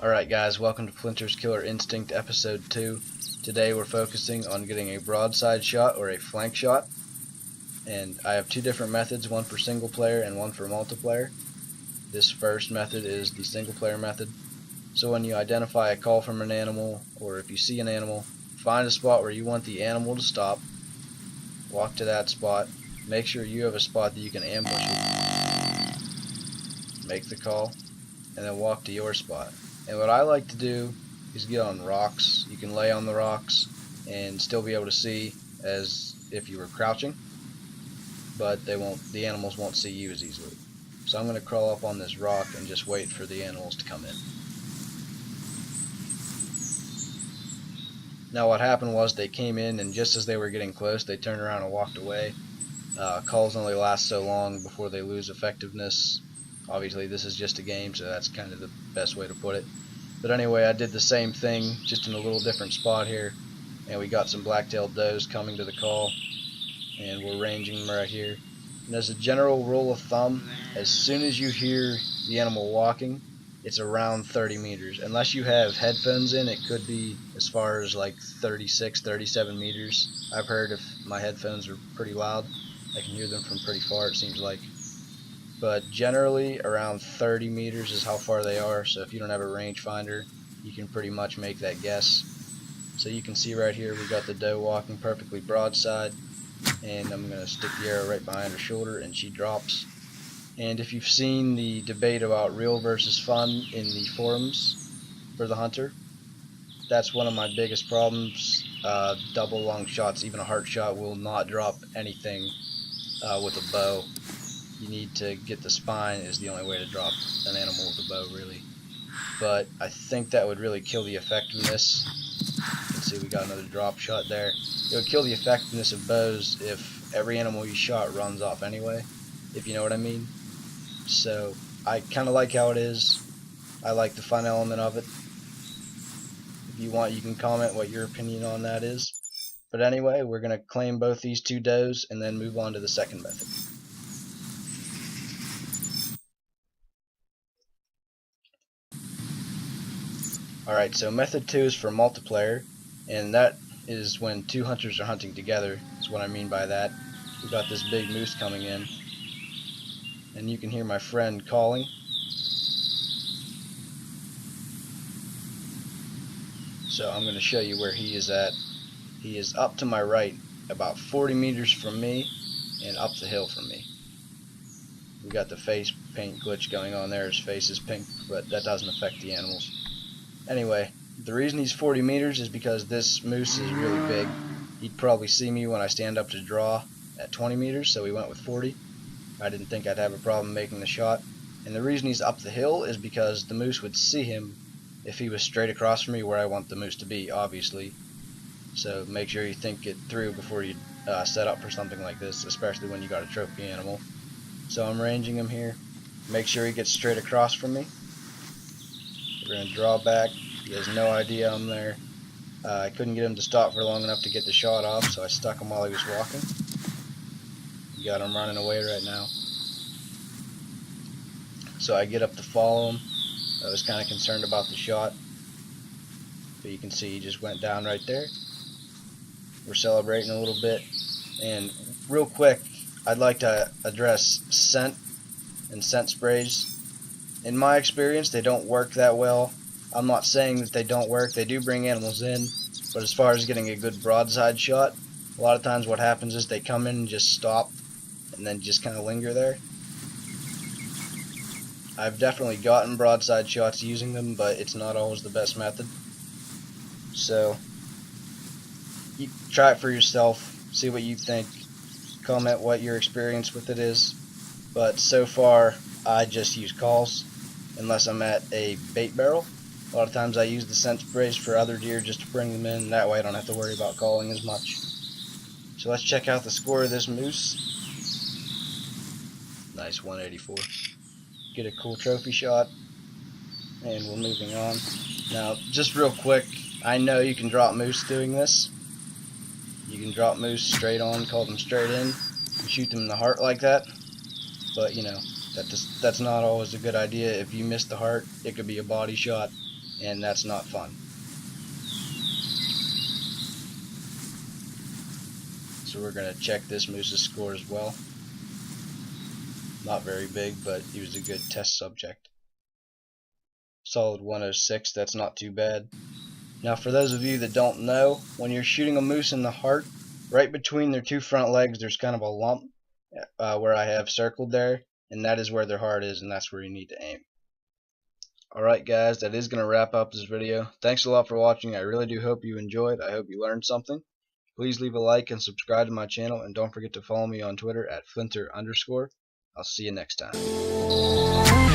Alright guys, welcome to Flinter's Killer Instinct episode 2. Today we're focusing on getting a broadside shot or a flank shot. And I have two different methods, one for single player and one for multiplayer. This first method is the single player method. So when you identify a call from an animal, or if you see an animal, find a spot where you want the animal to stop, walk to that spot, make sure you have a spot that you can ambush it, make the call, and then walk to your spot. And what I like to do is get on rocks. You can lay on the rocks and still be able to see as if you were crouching, but the animals won't see you as easily. So I'm going to crawl up on this rock and just wait for the animals to come in. Now what happened was they came in, and just as they were getting close they turned around and walked away. Calls only last so long before they lose effectiveness. Obviously this is just a game, so that's kind of the best way to put it. But anyway, I did the same thing, just in a little different spot here, and we got some black-tailed does coming to the call, and we're ranging them right here. And as a general rule of thumb, as soon as you hear the animal walking, it's around 30 meters. Unless you have headphones in, it could be as far as like 36, 37 meters. I've heard if my headphones are pretty loud, I can hear them from pretty far, it seems like. But generally around 30 meters is how far they are, so if you don't have a rangefinder, you can pretty much make that guess. So you can see right here we got the doe walking perfectly broadside, and I'm going to stick the arrow right behind her shoulder and she drops. And if you've seen the debate about real versus fun in the forums for the hunter, that's one of my biggest problems. Double long shots, even a heart shot, will not drop anything with a bow. You need to get the spine is the only way to drop an animal with a bow, really. But I think that would really kill the effectiveness. You can see we got another drop shot there. It would kill the effectiveness of bows if every animal you shot runs off anyway, if you know what I mean. So I kind of like how it is. I like the fun element of it. If you want, you can comment what your opinion on that is. But anyway, we're going to claim both these two does and then move on to the second method. Alright, so method 2 is for multiplayer, and that is when two hunters are hunting together, is what I mean by that. We got this big moose coming in, and you can hear my friend calling. So I'm going to show you where he is at. He is up to my right, about 40 meters from me, and up the hill from me. We got the face paint glitch going on there. His face is pink, but that doesn't affect the animals. Anyway, the reason he's 40 meters is because this moose is really big. He'd probably see me when I stand up to draw at 20 meters, so we went with 40. I didn't think I'd have a problem making the shot. And the reason he's up the hill is because the moose would see him if he was straight across from me where I want the moose to be, obviously. So make sure you think it through before you set up for something like this, especially when you got a trophy animal. So I'm ranging him here. Make sure he gets straight across from me. We're going to draw back. He has no idea I'm there. I couldn't get him to stop for long enough to get the shot off, so I stuck him while he was walking. Got him running away right now. So I get up to follow him. I was kind of concerned about the shot, but you can see he just went down right there. We're celebrating a little bit. And real quick, I'd like to address scent and scent sprays. In my experience, they don't work that well. I'm not saying that they don't work. They do bring animals in, but as far as getting a good broadside shot, a lot of times what happens is they come in and just stop and then just kind of linger there. I've definitely gotten broadside shots using them, but it's not always the best method. So you try it for yourself, see what you think, comment what your experience with it is. But so far I just use calls unless I'm at a bait barrel. A lot of times I use the scent sprays for other deer just to bring them in, that way I don't have to worry about calling as much. So let's check out the score of this moose. Nice 184. Get a cool trophy shot, and we're moving on. Now just real quick, I know you can drop moose doing this. You can drop moose straight on, call them straight in, and shoot them in the heart like that. But you know, that's not always a good idea. If you miss the heart, it could be a body shot, and that's not fun. So we're going to check this moose's score as well. Not very big, but he was a good test subject. Solid 106, that's not too bad. Now for those of you that don't know, when you're shooting a moose in the heart, right between their two front legs there's kind of a lump where I have circled there, and that is where their heart is, and that's where you need to aim. Alright guys, that is going to wrap up this video. Thanks a lot for watching. I really do hope you enjoyed. I hope you learned something. Please leave a like and subscribe to my channel, and don't forget to follow me on Twitter at Flinter_. I'll see you next time.